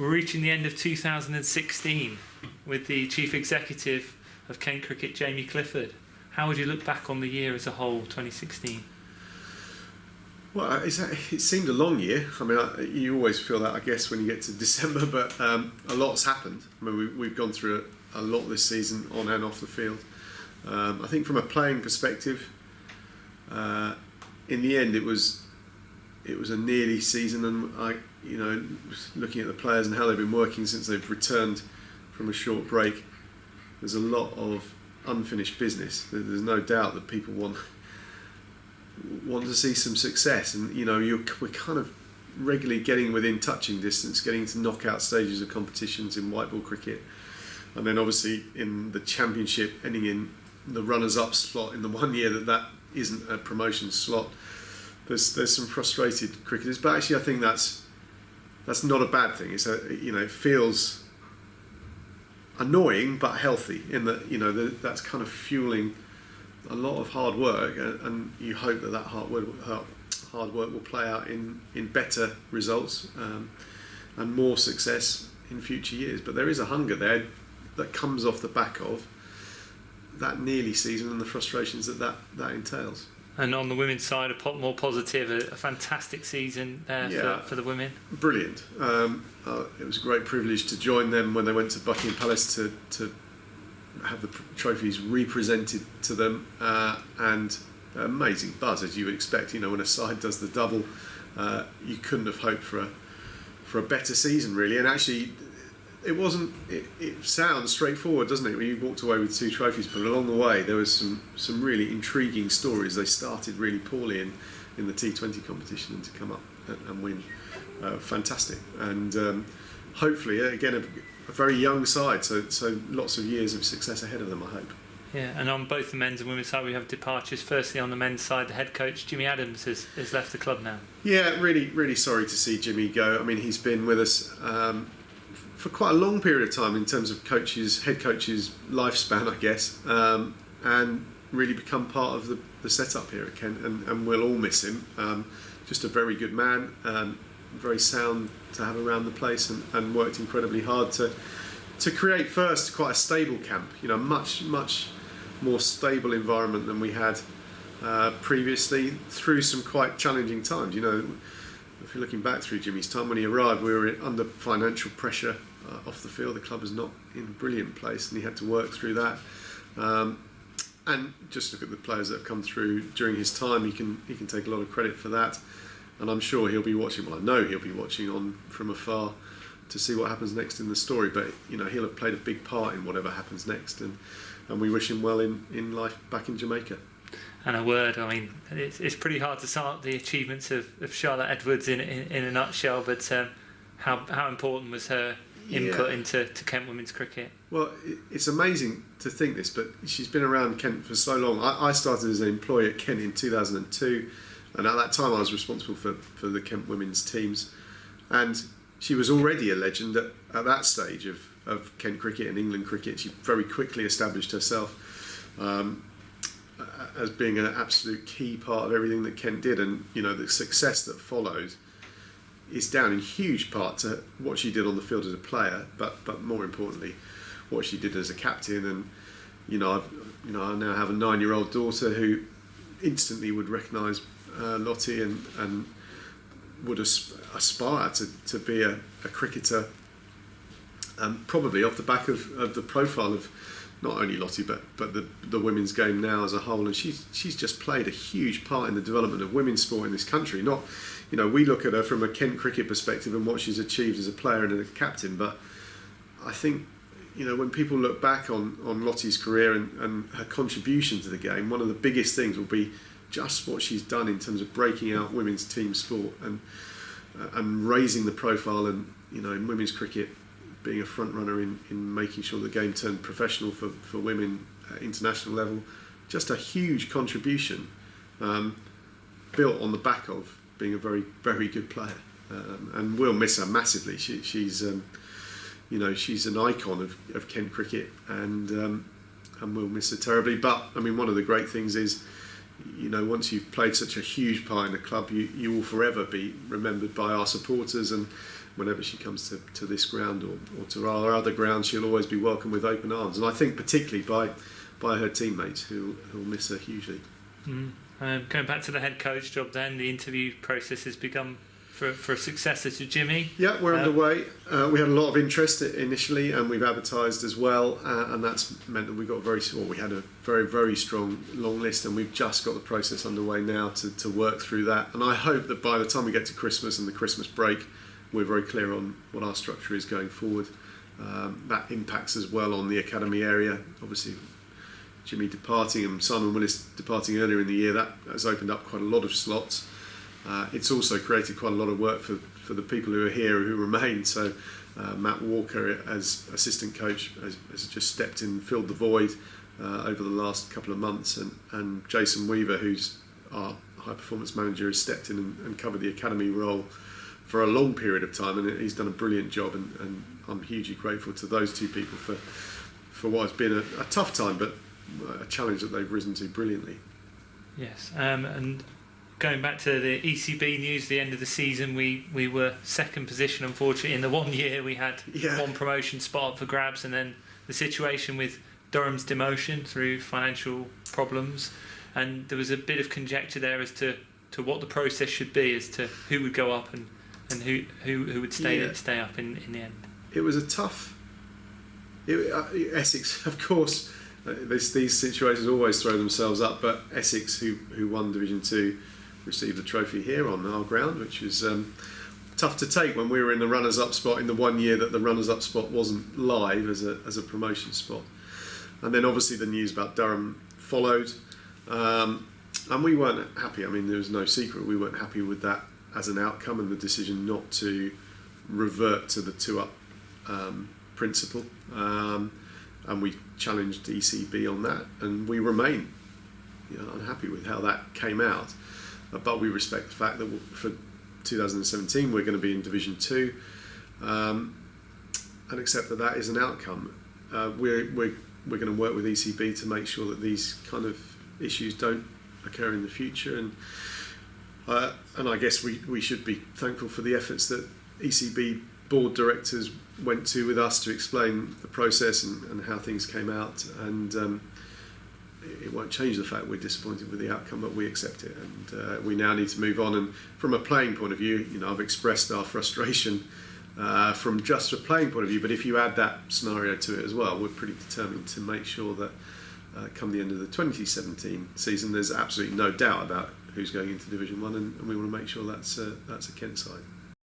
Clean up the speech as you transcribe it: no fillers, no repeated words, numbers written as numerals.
We're reaching the end of 2016 with the Chief Executive of Kent Cricket, Jamie Clifford. How would you look back on the year as a whole, 2016? Well, it seemed a long year. I mean, you always feel that, I guess, when you get to December, but a lot's happened. I mean, we've gone through a lot this season, on and off the field. I think from a playing perspective, in the end, it was a nearly season, and looking at the players and how they've been working since they've returned from a short break, there's a lot of unfinished business. There's no doubt that people want to see some success, and we're kind of regularly getting within touching distance, getting to knockout stages of competitions in white ball cricket, and then obviously in the championship, ending in the runners-up slot in the 1 year that isn't a promotion slot. There's some frustrated cricketers, but actually I think that's not a bad thing. It feels annoying but healthy in that that's kind of fueling a lot of hard work, and you hope that hard work will play out in better results and more success in future years. But there is a hunger there that comes off the back of that nearly season and the frustrations that entails. And on the women's side, more positive, a fantastic season there for the women. Brilliant. It was a great privilege to join them when they went to Buckingham Palace to have the trophies represented to them, and amazing buzz, as you would expect. When a side does the double, you couldn't have hoped for a better season, really. And actually, it wasn't. It sounds straightforward, doesn't it? When you walked away with 2 trophies, but along the way there was some really intriguing stories. They started really poorly in the T20 competition, and to come up and win, fantastic. And hopefully, again, a very young side, so lots of years of success ahead of them, I hope. Yeah, and on both the men's and women's side, we have departures. Firstly, on the men's side, the head coach, Jimmy Adams, has left the club now. Yeah, really, really sorry to see Jimmy go. I mean, he's been with us for quite a long period of time in terms of head coach's lifespan, I guess, and really become part of the setup here at Kent, and we'll all miss him. Just a very good man, very sound to have around the place, and worked incredibly hard to create first quite a stable camp, much more stable environment than we had previously, through some quite challenging times. If you're looking back through Jimmy's time, when he arrived, we were under financial pressure off the field. The club was not in a brilliant place, and he had to work through that. And just look at the players that have come through during his time. He can take a lot of credit for that, and I'm sure he'll be watching. Well, I know he'll be watching on from afar to see what happens next in the story. But he'll have played a big part in whatever happens next, and we wish him well in life back in Jamaica. And a word, I mean, it's pretty hard to sum up the achievements of Charlotte Edwards in a nutshell, but how important was her input into Kent women's cricket? Well, it's amazing to think this, but she's been around Kent for so long. I started as an employee at Kent in 2002, and at that time I was responsible for the Kent women's teams, and she was already a legend at that stage of Kent cricket and England cricket. She very quickly established herself as being an absolute key part of everything that Kent did, and the success that followed is down in huge part to what she did on the field as a player, but more importantly, what she did as a captain. And I now have a 9-year-old daughter who instantly would recognise Lottie and would aspire to be a cricketer, probably off the back of the profile of not only Lottie but the women's game now as a whole. And she's just played a huge part in the development of women's sport in this country. Not, we look at her from a Kent cricket perspective and what she's achieved as a player and a captain, but I think when people look back on Lottie's career and her contribution to the game, one of the biggest things will be just what she's done in terms of breaking out women's team sport and raising the profile, and in women's cricket being a front runner in making sure the game turned professional for women at international level. Just a huge contribution, built on the back of being a very, very good player, and we'll miss her massively. She's an icon of Kent cricket, and we'll miss her terribly. But I mean, one of the great things is, once you've played such a huge part in the club, you will forever be remembered by our supporters, and whenever she comes to this ground or to our other grounds, she'll always be welcome with open arms. And I think particularly by her teammates who'll miss her hugely. Going back to the head coach job then, the interview process has begun for a successor to Jimmy. Yeah, we're underway. We had a lot of interest initially, and we've advertised as well, and that's meant that we had a very, very strong long list, and we've just got the process underway now to work through that. And I hope that by the time we get to Christmas and the Christmas break, we're very clear on what our structure is going forward. That impacts as well on the academy area. Obviously, Jimmy departing and Simon Willis departing earlier in the year, that has opened up quite a lot of slots. It's also created quite a lot of work for the people who are here who remain. So Matt Walker as assistant coach has just stepped in and filled the void over the last couple of months, and Jason Weaver, who's our high performance manager, has stepped in and covered the academy role for a long period of time, and he's done a brilliant job, and I'm hugely grateful to those two people for what has been a tough time, but a challenge that they've risen to brilliantly. Yes, and going back to the ECB news, the end of the season, we were second position, unfortunately. In the 1 year, we had one promotion spot up for grabs, and then the situation with Durham's demotion through financial problems, and there was a bit of conjecture there as to what the process should be, as to who would go up and who would stay up in the end. It was a tough... Essex, of course, these situations always throw themselves up, but Essex, who won Division 2, received the trophy here on our ground, which was tough to take when we were in the runners-up spot in the 1 year that the runners-up spot wasn't live as a promotion spot. And then obviously the news about Durham followed, and we weren't happy. I mean, there was no secret we weren't happy with that as an outcome, and the decision not to revert to the 2-up principle, and we challenged ECB on that, and we remain unhappy with how that came out, but we respect the fact that for 2017 we're going to be in Division 2, and accept that is an outcome. We're going to work with ECB to make sure that these kind of issues don't occur in the future, and I guess we should be thankful for the efforts that ECB board directors went to with us to explain the process and how things came out, and it won't change the fact we're disappointed with the outcome, but we accept it, and we now need to move on. And from a playing point of view, I've expressed our frustration from just a playing point of view, but if you add that scenario to it as well, we're pretty determined to make sure that come the end of the 2017 season, there's absolutely no doubt about who's going into Division 1, and we want to make sure that's a Kent side.